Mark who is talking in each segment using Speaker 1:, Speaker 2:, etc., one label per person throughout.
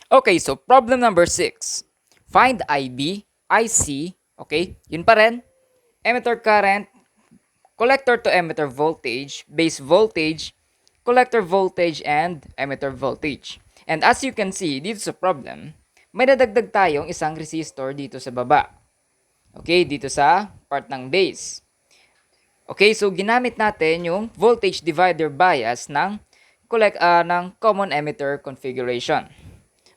Speaker 1: Okay, so problem number 6. Find IB, IC, okay, yun pa rin, emitter current, collector to emitter voltage, base voltage, collector voltage, and emitter voltage. And as you can see, dito sa problem, may nadagdag tayong isang resistor dito sa baba. Okay, dito sa part ng base. Okay, so ginamit natin yung voltage divider bias ng common emitter configuration.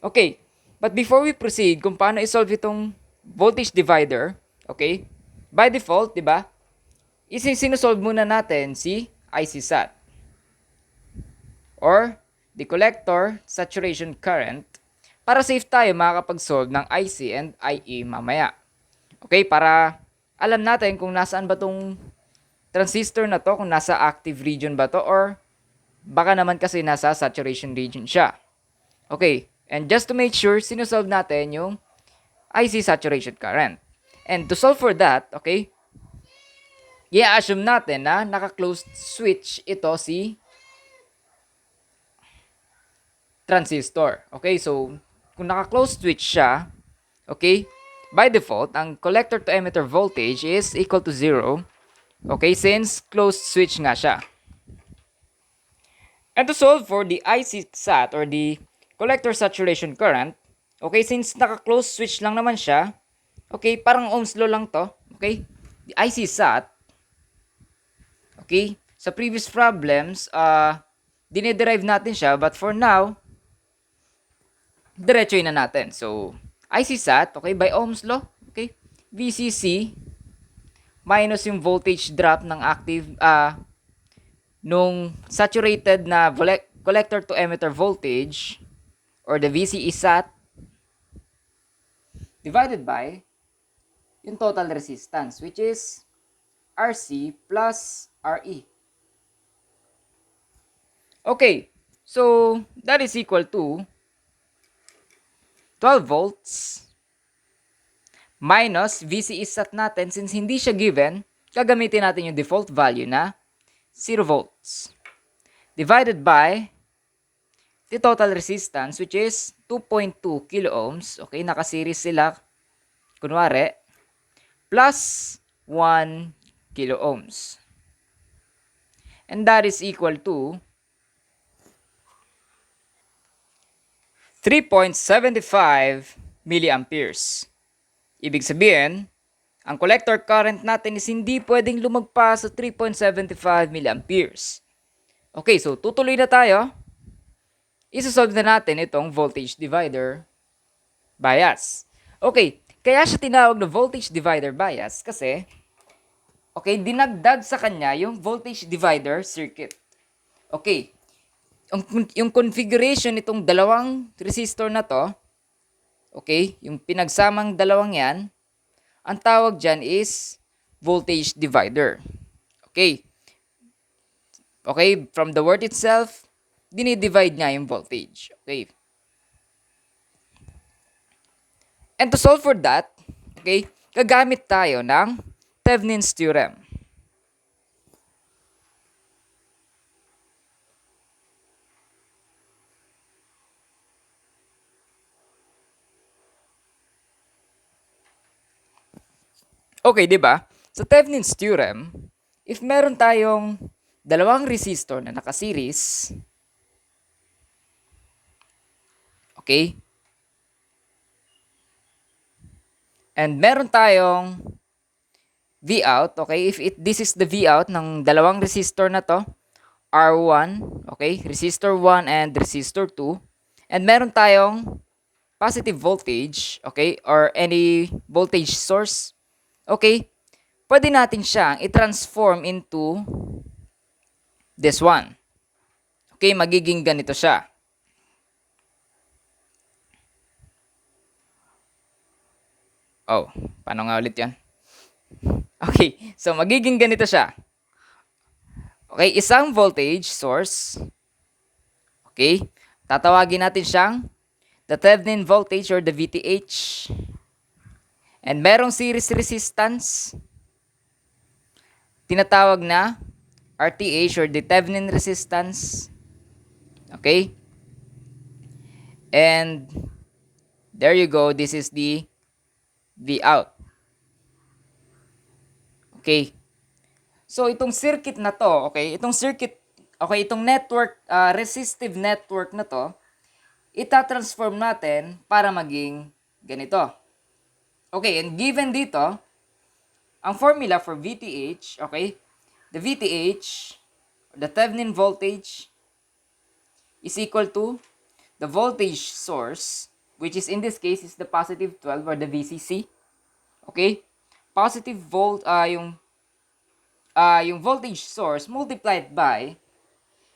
Speaker 1: Okay, but before we proceed kung paano isolve itong voltage divider, okay, by default, di ba, sinusolve muna natin si IC sat or the collector saturation current para safe tayo makakapag-solve ng IC and IE mamaya. Okay, para alam natin kung nasaan ba tong transistor na to, kung nasa active region ba to or baka naman kasi nasa saturation region siya. Okay, and just to make sure, sinusolve natin yung IC saturation current. And to solve for that, okay, i-assume natin na naka-closed switch ito si transistor. Okay, so kung naka-closed switch siya, okay, by default, ang collector to emitter voltage is equal to 0. Okay, since closed switch nga siya. And to solve for the IC sat or the collector saturation current, okay, since naka-closed switch lang naman siya, okay, parang Ohm's law lang to, okay, the IC sat, okay, sa previous problems, dinederive natin siya, but for now, diretsoy na natin. So, IC sat, okay, by Ohm's law, okay, VCC minus yung voltage drop ng active, nung saturated na collector to emitter voltage, or the VCE sat, divided by yung total resistance, which is RC plus RE. Okay, so that is equal to 12 volts minus VCE sat natin, since hindi siya given, gagamitin natin yung default value na 0 volts divided by the total resistance, which is 2.2 kilo ohms. Okay, nakaseries sila, kunwari, plus 1 kilo ohms. And that is equal to 3.75 milliamperes. Ibig sabihin, ang collector current natin is hindi pwedeng lumagpas sa 3.75 milliamperes. Okay, so tutuloy na tayo. Isa-solve na natin itong voltage divider bias. Okay, kaya siya tinawag na voltage divider bias kasi, okay, dinagdag sa kanya yung voltage divider circuit. Okay, yung configuration nitong dalawang resistor na to, okay, yung pinagsamang dalawang yan, ang tawag dyan is voltage divider. Okay. Okay, from the word itself, dinidivide nga yung voltage. Okay. And to solve for that, okay, gagamit tayo ng Thevenin's theorem. Okay, di ba? Sa Thevenin's theorem, if meron tayong dalawang resistor na nakaseries, okay, and meron tayong Vout, okay, if this is the Vout ng dalawang resistor na to, R1, okay, resistor 1 and resistor 2, and meron tayong positive voltage, okay, or any voltage source, okay, pwede natin siyang i-transform into this one. Okay, magiging ganito siya. Oh, paano nga ulit yan? Okay, so magiging ganito siya. Okay, isang voltage source. Okay, tatawagin natin siyang the Thevenin voltage or the VTH. And merong series resistance, tinatawag na RTH or the Thevenin resistance. Okay? And There you go. This is the V out. Okay. So, itong circuit na to, okay, itong network, resistive network na to, ita-transform natin para maging ganito. Okay, and given dito, ang formula for VTH, okay, the VTH, the Thevenin voltage, is equal to the voltage source, which is in this case is the positive 12 or the VCC. Okay? Positive volt, yung voltage source multiplied by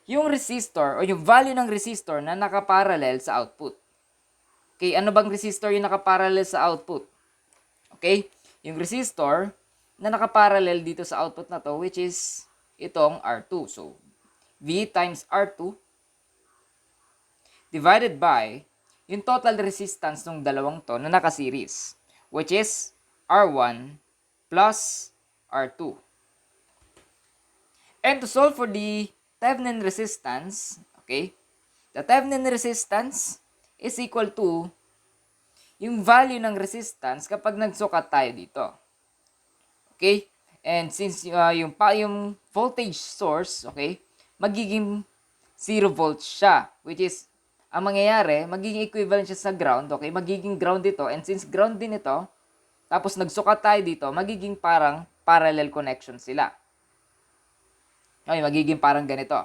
Speaker 1: yung resistor o yung value ng resistor na nakaparallel sa output. Okay, ano bang resistor yung nakaparallel sa output? Okay, yung resistor na nakaparallel dito sa output na to, which is itong R2. So, V times R2 divided by yung total resistance ng dalawang to na nakaseries, which is R1 plus R2. And to solve for the Thevenin resistance, okay, the Thevenin resistance is equal to yung value ng resistance kapag nagsukat tayo dito. Okay? And since yung voltage source, okay, magiging 0 volts siya, which is, ang mangyayari, magiging equivalent siya sa ground, okay, magiging ground dito, and since ground din ito, tapos nagsukat tayo dito, magiging parang parallel connection sila. Okay, magiging parang ganito.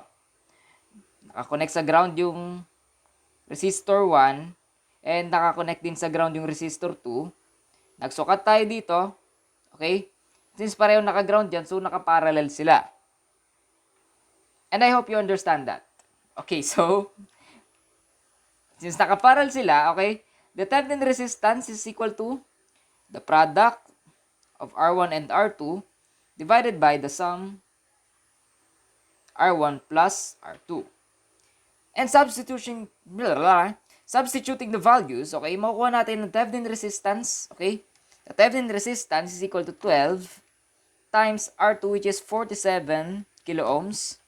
Speaker 1: Nakakonect sa ground yung resistor 1, and nakakonect din sa ground yung resistor 2. Nagsukat tayo dito, okay, since pareho naka-ground yan, so naka-parallel sila. And I hope you understand that. Okay, so, since nakaparallel sila, okay, the Thevenin resistance is equal to the product of R1 and R2 divided by the sum R1 plus R2. And substituting the values, okay, makukuha natin ng Thevenin resistance, okay? The Thevenin resistance is equal to 12 times R2, which is 47 kilo ohms,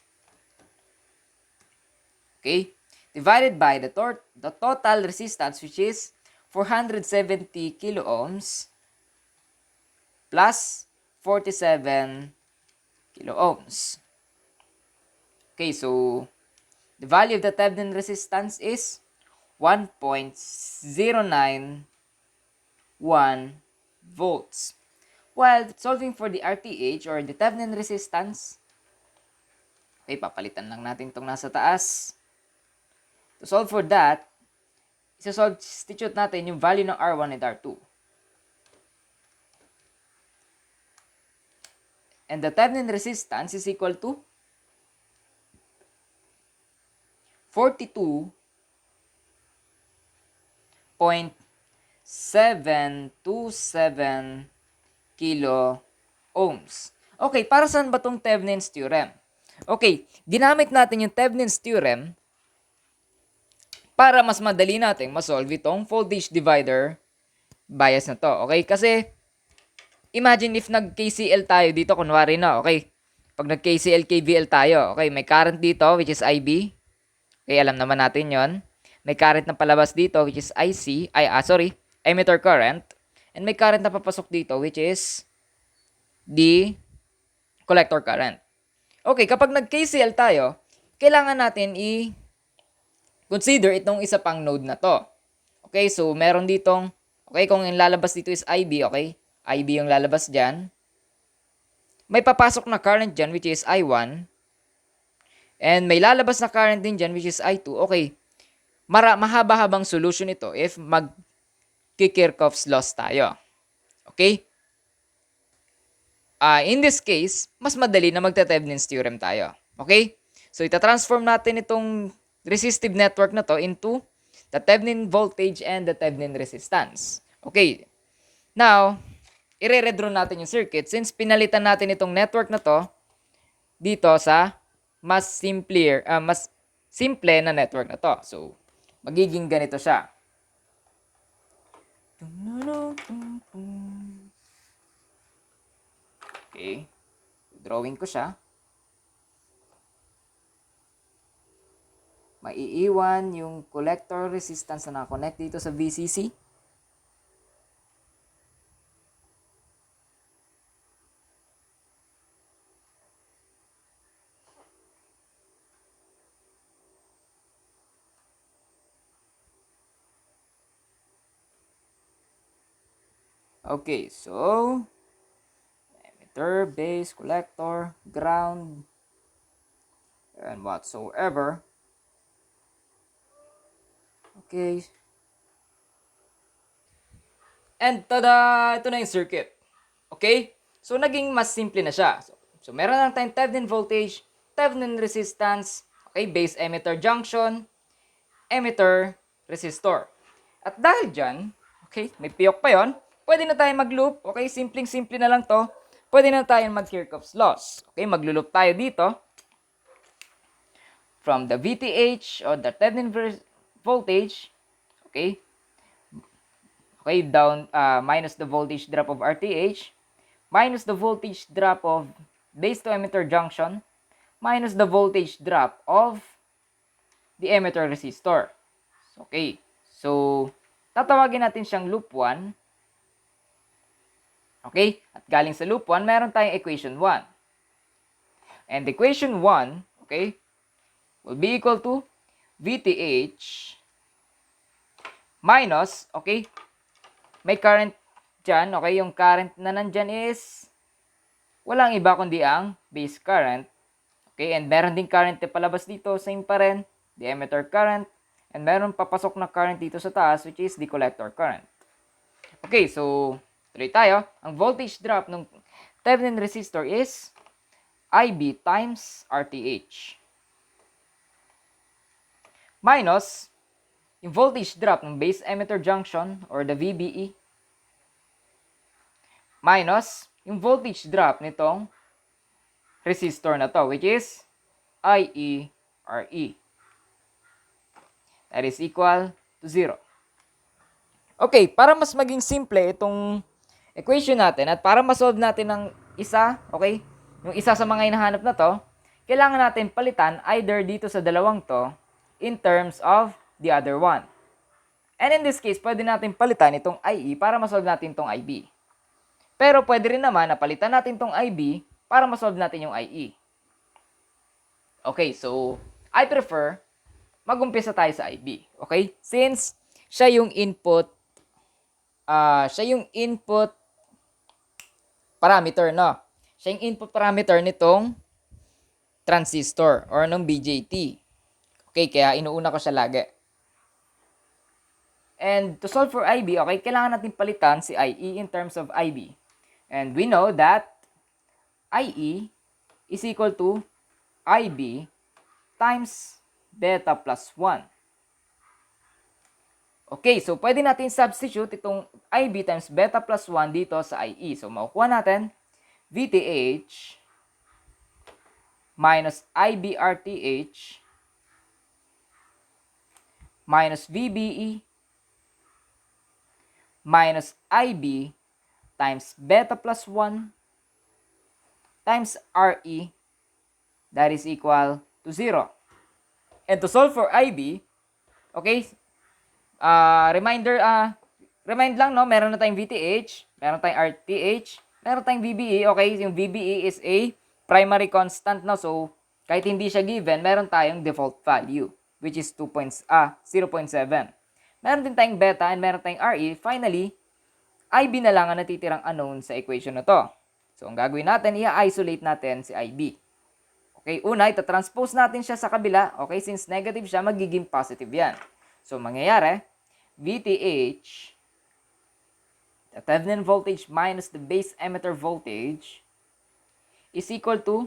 Speaker 1: okay, divided by the total resistance, which is 470 kilo ohms plus 47 kilo ohms. Okay, so the value of the Thevenin resistance is 1.091 volts. While solving for the RTH or the Thevenin resistance, okay, papalitan lang natin itong nasa taas. To solve for that, substitute natin yung value ng R1 and R2. And the Thevenin resistance is equal to 42.727 kilo ohms. Okay, para saan ba tong Thevenin's theorem? Okay, ginamit natin yung Thevenin's theorem para mas madali nating masolve itong voltage divider bias na to. Okay, kasi imagine if nag-KCL tayo dito, kunwari na, okay? Pag nag-KCL, KVL tayo, okay, may current dito, which is IB. Okay, alam naman natin yon. May current na palabas dito, which is IC, emitter current. And may current na papasok dito, which is the collector current. Okay, kapag nag-KCL tayo, kailangan natin i-consider itong isa pang node na to. Okay, so meron ditong, okay, kung yung lalabas dito is IB, okay, IB yung lalabas dyan. May papasok na current dyan, which is I1. And may lalabas na current din dyan, which is I2. Okay, mahaba-habang solution ito if mag-Kirchhoff's laws tayo. Okay? In this case, mas madali na magte-Thevenin's theorem tayo. Okay? So, ita-transform natin itong resistive network na to into the Thevenin voltage and the Thevenin resistance. Okay. Now, i-redraw natin yung circuit since pinalitan natin itong network na to dito sa mas simple na network na to. So, magiging ganito siya. Okay. Drawing ko siya. Maiiwan yung collector resistance na nakakonect dito sa VCC. Okay, so emitter, base, collector, ground, and whatsoever. Okay. And tada! Ito na yung circuit. Okay? So, naging mas simple na siya. So meron lang tayong Thevenin voltage, Thevenin resistance, okay, base emitter junction, emitter resistor. At dahil dyan, okay, may piyok pa yon, pwede na tayo mag-loop. Okay, simpleng-simple na lang to. Pwede na tayo mag-Kirchhoff's laws. Okay, mag-loop tayo dito from the VTH or the Thevenin voltage, okay, okay, down minus the voltage drop of RTH, minus the voltage drop of base to emitter junction, minus the voltage drop of the emitter resistor. Okay, so tatawagin natin siyang loop 1. Okay, at galing sa loop 1, meron tayong equation 1. And equation 1, okay, will be equal to VTH minus, okay, may current dyan, okay, yung current na nandyan is walang iba kundi ang base current. Okay, and meron din current na palabas dito, same pa rin, the emitter current, and meron papasok na current dito sa taas, which is the collector current. Okay, so tuloy tayo. Ang voltage drop ng Thevenin resistor is IB times RTH. Minus yung voltage drop ng base emitter junction or the VBE. Minus yung voltage drop nitong resistor na to, which is IERE. That is equal to 0. Okay, para mas maging simple itong equation natin at para ma-solve natin ng isa, okay, yung isa sa mga hinahanap na to, kailangan natin palitan either dito sa dalawang to in terms of the other one. And in this case, pwede natin palitan itong IE para ma-solve natin itong IB. Pero pwede rin naman na palitan natin itong IB para ma-solve natin yung IE. Okay, so I prefer mag-umpisa tayo sa IB. Okay? Since siya yung input parameter, no? Siya yung input parameter nitong transistor or ng BJT. Okay, kaya inuuna ko siya lagi. And to solve for IB, okay, kailangan natin palitan si IE in terms of IB. And we know that IE is equal to IB times beta plus 1. Okay, so pwede natin substitute itong IB times beta plus 1 dito sa IE. So makukuha natin VTH minus IBRTH minus VBE minus IB times beta plus 1 times RE, that is equal to 0. And to solve for IB, okay, remind lang, no, meron na tayong VTH, meron tayong RTH, meron tayong VBE, okay, yung VBE is a primary constant, no, so kahit hindi siya given, meron tayong default value, which is 0.7. Meron din tayong beta and meron tayong RE. Finally, IB na lang ang natitirang unknown sa equation na to. So, ang gagawin natin, i-isolate natin si IB. Okay, una, ita-transpose natin siya sa kabila. Okay, since negative siya, magiging positive yan. So, mangyayari, VTH, the Thevenin voltage minus the base emitter voltage is equal to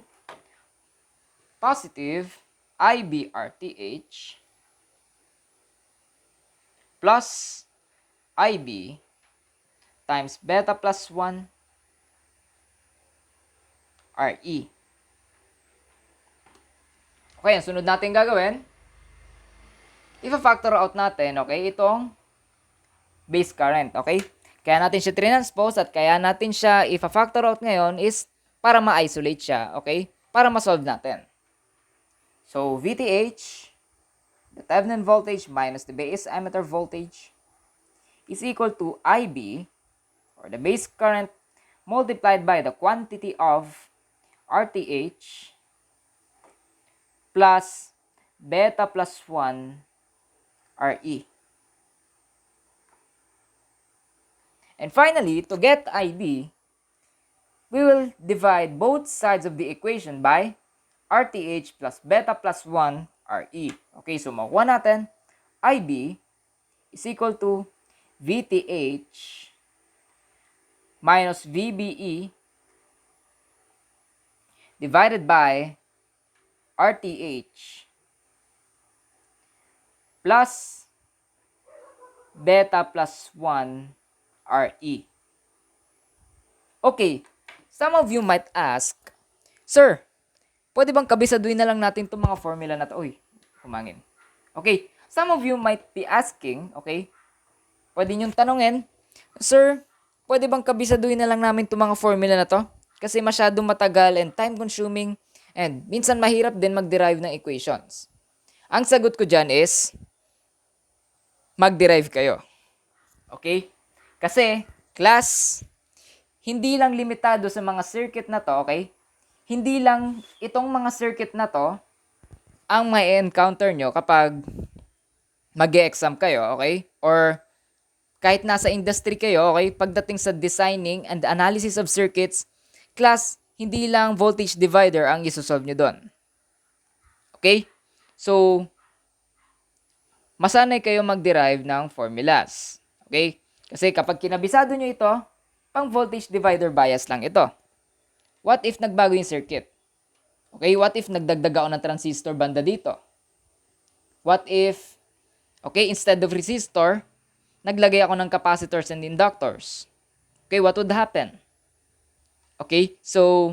Speaker 1: positive IBRTH plus IB times beta plus 1 RE. Okay, ang sunod natin gagawin, i-factor out natin, okay, itong base current, okay? Kaya natin siya transpose at kaya natin siya i-factor out ngayon is para ma-isolate siya, okay? Para ma-solve natin. So, VTH, the Thevenin voltage minus the base emitter voltage is equal to IB, or the base current, multiplied by the quantity of RTH plus beta plus 1 RE. And finally, to get IB, we will divide both sides of the equation by RTH plus beta plus 1 RE. Okay, so makuha natin, IB is equal to VTH minus VBE divided by RTH plus beta plus 1 RE. Okay, some of you might ask, Sir, pwede bang kabisaduhin na lang natin itong mga formula na to? Uy, humangin. Okay, some of you might be asking, okay, pwede niyong tanongin, Sir, pwede bang kabisaduhin na lang namin itong mga formula na to? Kasi masyadong matagal and time-consuming and minsan mahirap din mag-derive ng equations. Ang sagot ko dyan is, mag-derive kayo. Okay? Kasi, class, hindi lang limitado sa mga circuit na to, okay? Hindi lang itong mga circuit na to ang may encounter nyo kapag mag-e-exam kayo, okay? Or kahit nasa industry kayo, okay? Pagdating sa designing and analysis of circuits, class, hindi lang voltage divider ang isosolve nyo doon. Okay? So, masanay kayo mag-derive ng formulas. Okay? Kasi kapag kinabisado nyo ito, pang voltage divider bias lang ito. What if nagbago yung circuit? Okay, what if nagdagdag ako ng transistor banda dito? What if, okay, instead of resistor, naglagay ako ng capacitors and inductors? Okay, what would happen? Okay, so,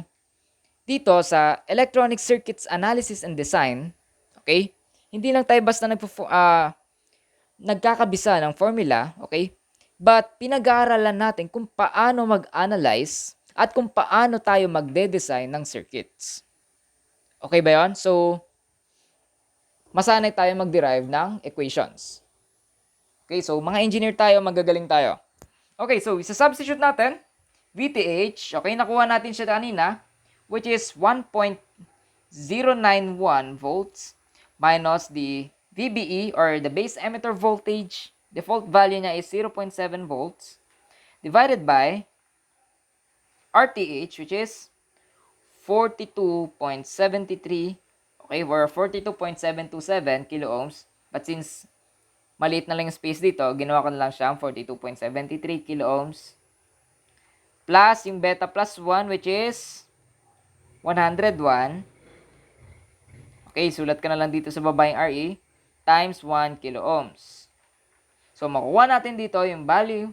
Speaker 1: dito sa electronic circuits analysis and design, okay, hindi lang tayo basta nagkakabisa ng formula, okay, but pinag-aaralan natin kung paano mag-analyze at kung paano tayo magde-design ng circuits. Okay ba yun? So, masanay tayo mag-derive ng equations. Okay, so mga engineer tayo, magagaling tayo. Okay, so isa-substitute natin, VTH, okay, nakuha natin siya kanina, which is 1.091 volts minus the VBE or the base emitter voltage. Default value niya is 0.7 volts divided by RTH, which is 42.73, okay, or 42.727 kilo ohms. But since maliit na lang yung space dito, ginawa ko na lang siyang 42.73 kilo ohms. Plus yung beta plus 1, which is 101. Okay, sulat ka na lang dito sa baba yung RE, times 1 kilo ohms. So, makuha natin dito yung value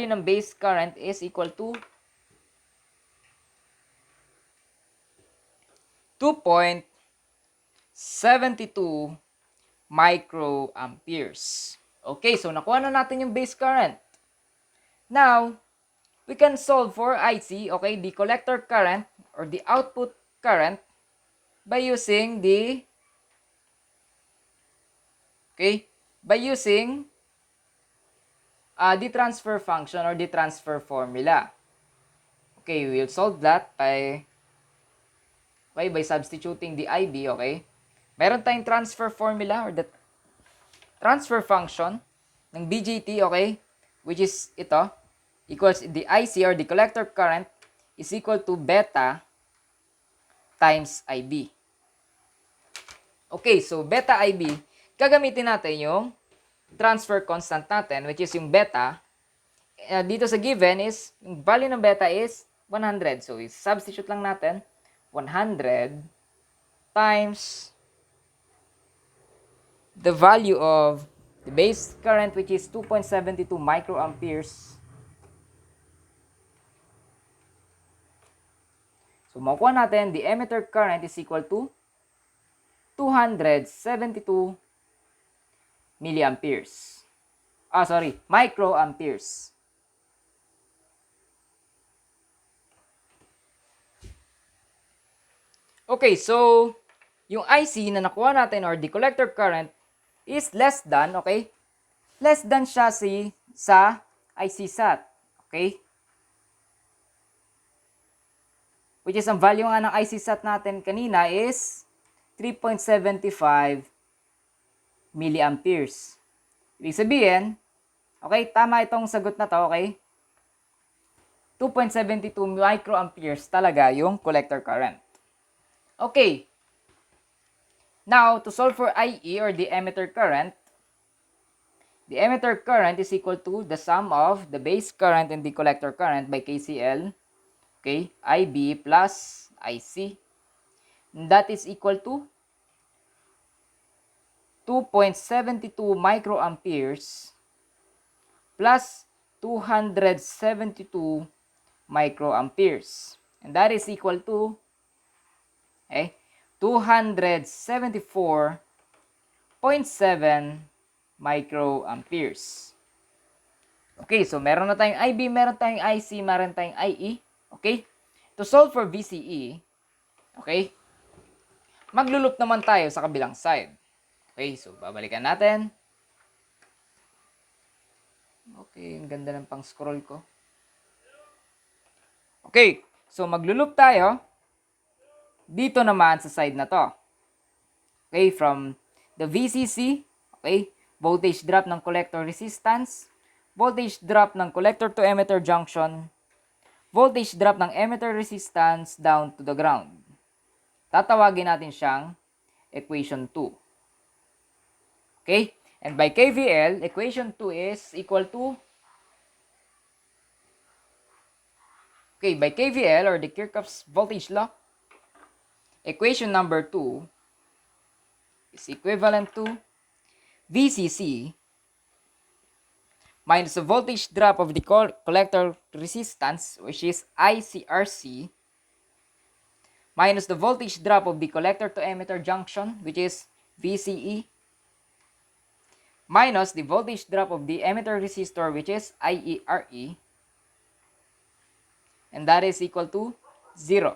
Speaker 1: ng base current is equal to 2.72 microamperes. Okay, so nakuha na natin yung base current. Now, we can solve for IC, okay, the collector current or the output current by using the transfer function or the transfer formula. Okay, we'll solve that by substituting the IB, okay? Meron tayong transfer formula or the transfer function ng BJT, okay? Which is ito, equals the IC or the collector current is equal to beta times IB. Okay, so beta IB, gagamitin natin yung transfer constant natin, which is yung beta. Dito sa given is, yung value ng beta is 100. So, substitute lang natin 100 times the value of the base current, which is 2.72 microamperes. So, makuha natin, the emitter current is equal to 272 milliamperes. Microamperes. Okay, so, yung IC na nakuha natin or the collector current is less than, okay? Less than siya sa IC SAT, okay? Which is, ang value nga ng IC SAT natin kanina is 3.75 milliamperes. Ibig sabihin, okay, tama itong sagot na to, okay? 2.72 microamperes talaga yung collector current. Okay. Now, to solve for IE or the emitter current is equal to the sum of the base current and the collector current by KCL, okay, IB plus IC. And that is equal to 2.72 microamperes plus 272 microamperes. And that is equal to 274.7 microamperes. Okay, so meron na tayong IB, meron tayong IC, meron tayong IE. Okay? To solve for VCE, okay, magluloop naman tayo sa kabilang side. Okay, so babalikan natin. Okay, ang ganda ng pang scroll ko. Okay, so magluloop tayo dito naman sa side na to. Okay, from the VCC, okay, voltage drop ng collector resistance, voltage drop ng collector to emitter junction, voltage drop ng emitter resistance down to the ground. Tatawagin natin siyang equation 2. Okay? And by KVL, equation 2 is equal to, okay, by KVL or the Kirchhoff's voltage law, equation number 2 is equivalent to VCC minus the voltage drop of the collector resistance, which is ICRC, minus the voltage drop of the collector to emitter junction, which is VCE, minus the voltage drop of the emitter resistor, which is IERE, and that is equal to 0.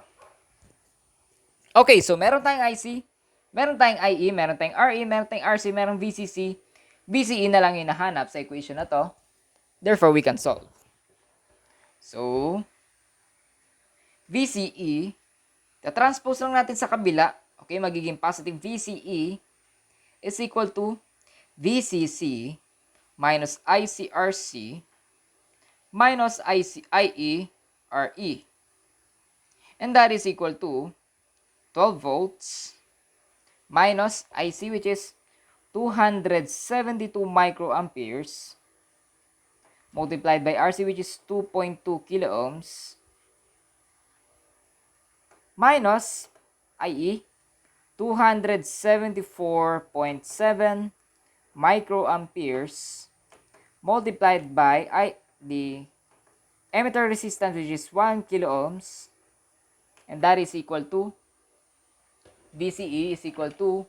Speaker 1: Okay, so meron tayong IC, meron tayong IE, meron tayong RE, meron tayong RC, meron VCC. VCE na lang yung nahanap sa equation na to. Therefore, we can solve. So, VCE, transpose lang natin sa kabila. Okay, magiging positive VCE is equal to VCC minus ICRC minus IERE. And that is equal to 12 volts minus IC, which is 272 microamperes multiplied by RC, which is 2.2 kilo ohms, minus IE, 274.7 microamperes multiplied by the emitter resistance, which is 1 kilo ohms, and that is equal to VCE is equal to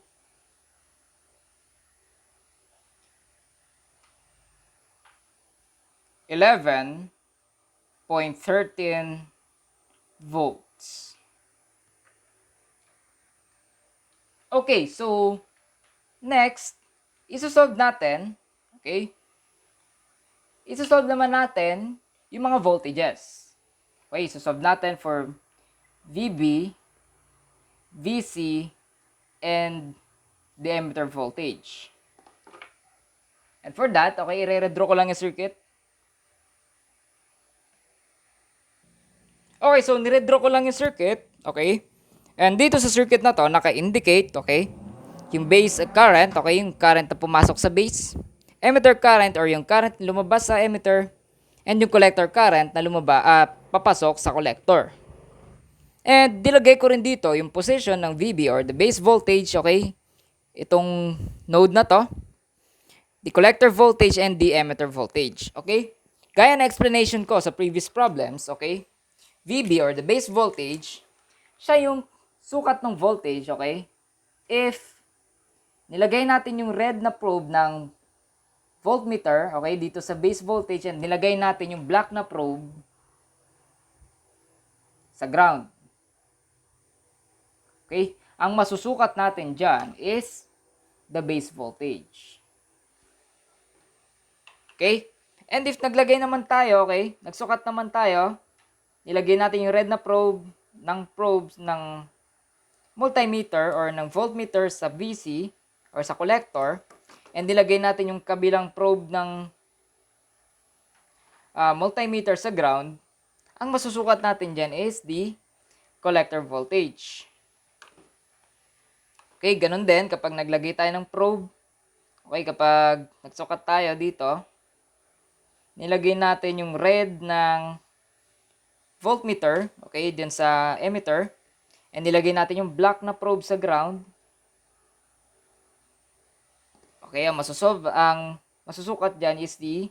Speaker 1: 11.13 volts. Okay, so next, isosolve natin, okay? Isosolve naman natin yung mga voltages. Okay, isosolve natin for VB, VC, and the emitter voltage. And for that, okay, i-redraw ko lang yung circuit. Okay, so niredraw ko lang yung circuit, okay? And dito sa circuit na to, naka-indicate, okay? Yung base current, okay? Yung current na pumasok sa base. Emitter current or yung current na lumabas sa emitter. And yung collector current na papasok sa collector. And dilagay ko rin dito yung position ng VB or the base voltage, okay? Itong node na to. The collector voltage and the emitter voltage, okay? Gaya na explanation ko sa previous problems, okay? VB or the base voltage, siya yung sukat ng voltage, okay? If nilagay natin yung red na probe ng voltmeter, okay, dito sa base voltage and nilagay natin yung black na probe sa ground. Okay? Ang masusukat natin dyan is the base voltage. Okay? And if naglagay naman tayo, okay, nagsukat naman tayo, nilagay natin yung red na probe ng probes ng multimeter or ng voltmeter sa VC or sa collector, and nilagay natin yung kabilang probe ng multimeter sa ground, ang masusukat natin dyan is the collector voltage. Okay, ganun din kapag naglagay tayo ng probe. Okay, kapag nagsukat tayo dito, nilagay natin yung red ng voltmeter, okay, dyan sa emitter, and nilagay natin yung black na probe sa ground. Okay, ang masusukat dyan is the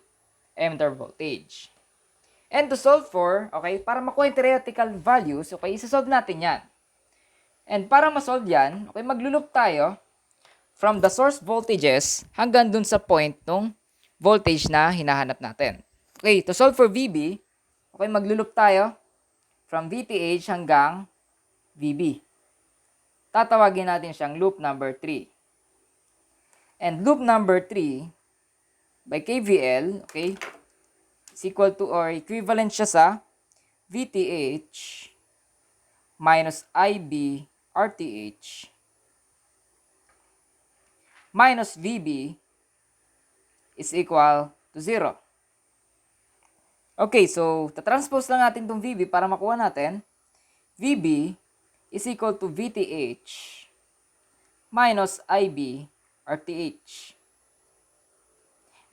Speaker 1: emitter voltage. And to solve for, okay, para makuha yung theoretical values, okay, isa-solve natin yan. And para ma-solve yan, okay, magluloop tayo from the source voltages hanggang dun sa point nung voltage na hinahanap natin. Okay, to solve for VB, okay, magluloop tayo from VTH hanggang VB. Tatawagin natin siyang loop number 3. And loop number 3 by KVL, okay, is equal to or equivalent siya sa VTH minus IB RTH minus VB is equal to 0. Okay, so tatranspose lang natin itong VB para makuha natin. VB is equal to VTH minus IB RTH.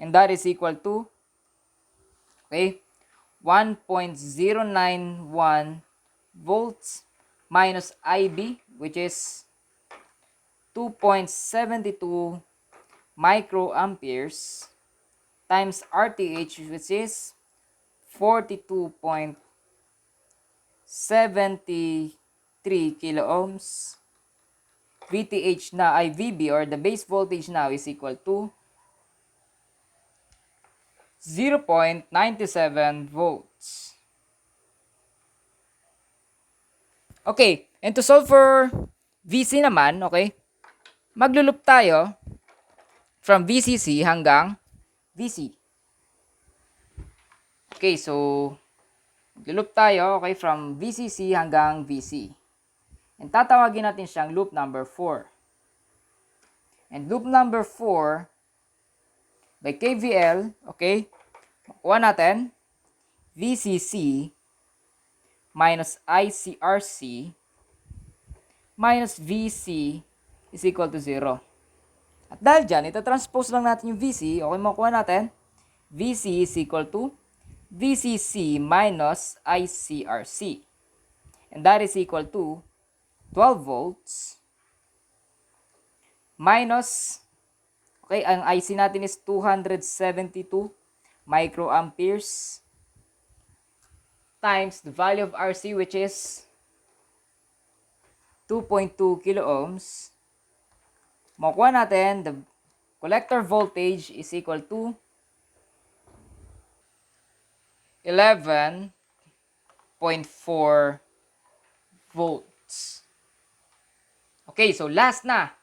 Speaker 1: And that is equal to, okay, 1.091 volts minus IB, which is 2.72 microamperes times RTH, which is 42.73 kilo ohms. VTH na ay VB or the base voltage now is equal to 0.97 volts. Okay, and to solve for VC naman, okay, magluloop tayo from VCC hanggang VC. Okay, so magluloop tayo, okay, from VCC hanggang VC. And tatawagin natin siyang loop number 4. And loop number 4 by KVL, okay, makuha natin VCC minus ICRC minus VC is equal to 0. At dahil dyan, ito-transpose lang natin yung VC, okay, makuha natin VC is equal to VCC minus ICRC. And that is equal to 12 volts minus, okay, ang IC natin is 272 microamperes times the value of RC, which is 2.2 kilo ohms. Makuha natin the collector voltage is equal to 11.4 volts. Okay, so last na.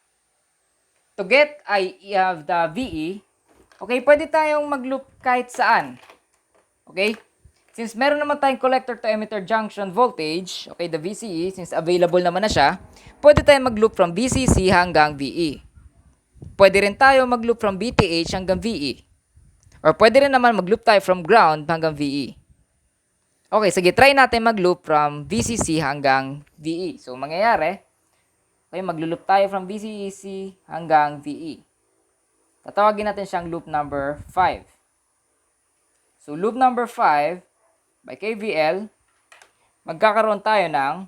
Speaker 1: To get the VE, okay, pwede tayong mag-loop kahit saan. Okay? Since meron naman tayong collector to emitter junction voltage, okay, the VCE, since available naman na siya, pwede tayong mag-loop from VCC hanggang VE. Pwede rin tayo mag-loop from VTH hanggang VE. Or pwede rin naman mag-loop tayo from ground hanggang VE. Okay, sige, try natin mag-loop from VCC hanggang VE. So, mangyayari, okay, maglo-loop tayo from VCC hanggang VE. Tatawagin natin siyang loop number 5. So, loop number 5 by KVL, magkakaroon tayo ng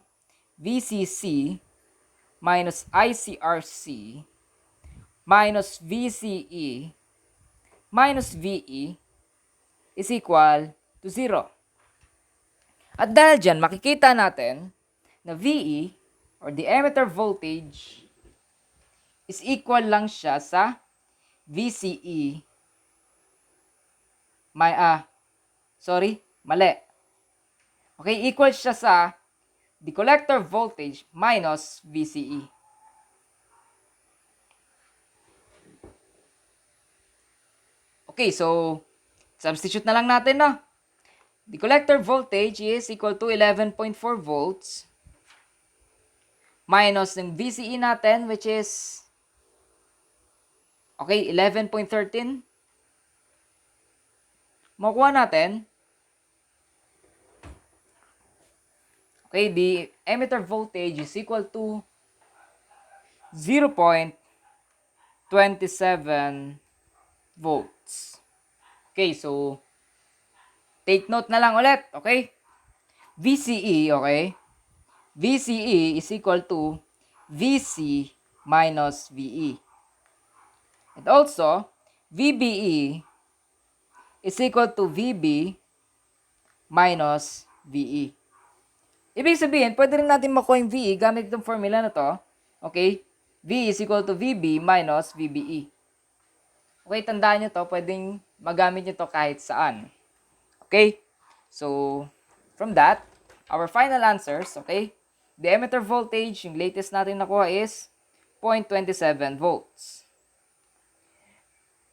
Speaker 1: VCC minus ICRC minus VCE minus VE is equal to 0. At dahil dyan, makikita natin na VE or the emitter voltage is equal lang siya sa VCE mali. Okay, equal siya sa the collector voltage minus VCE. Okay, so substitute na lang natin, no? The collector voltage is equal to 11.4 volts minus ng VCE natin, which is, okay, 11.13. Makuha natin Okay, the emitter voltage is equal to 0.27 volts. Okay, so take note na lang ulit, okay? VCE, okay? VCE is equal to VC minus VE. And also, VBE is equal to VB minus VE. Ibig sabihin, pwede rin natin makuha yung VE gamit itong formula na to. Okay? V is equal to VB minus VBE. Okay, tandaan nyo to, pwedeng magamit nyo to kahit saan. Okay? So, from that, our final answers, okay? The emitter voltage, yung latest natin nakuha is 0.27 volts.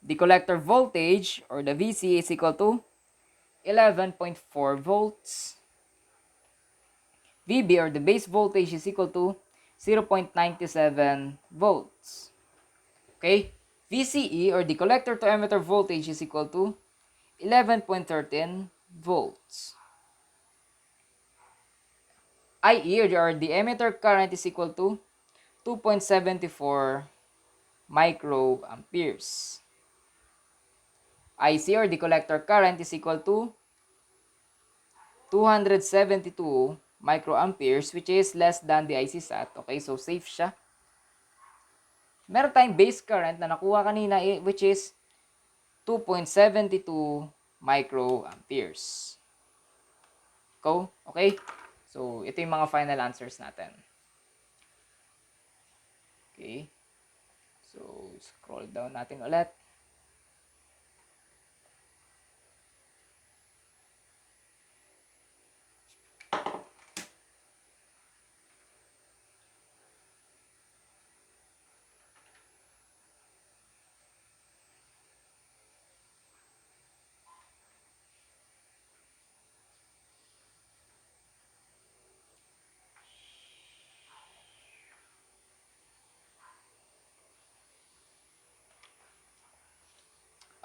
Speaker 1: The collector voltage, or the VC, is equal to 11.4 volts. VB, or the base voltage, is equal to 0.97 volts. Okay? VCE, or the collector to emitter voltage, is equal to 11.13 volts. IE, or the emitter current, is equal to 2.74 microamperes. IC, or the collector current, is equal to 272 microamperes, which is less than the IC sat. Okay, so safe siya. Meron tayong base current na nakuha kanina, which is 2.72 microamperes. Okay? So, ito yung mga final answers natin. Okay. So, scroll down natin ulit.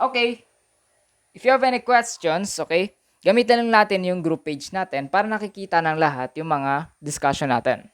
Speaker 1: Okay. If you have any questions, okay, gamitin lang natin yung group page natin para nakikita ng lahat yung mga discussion natin.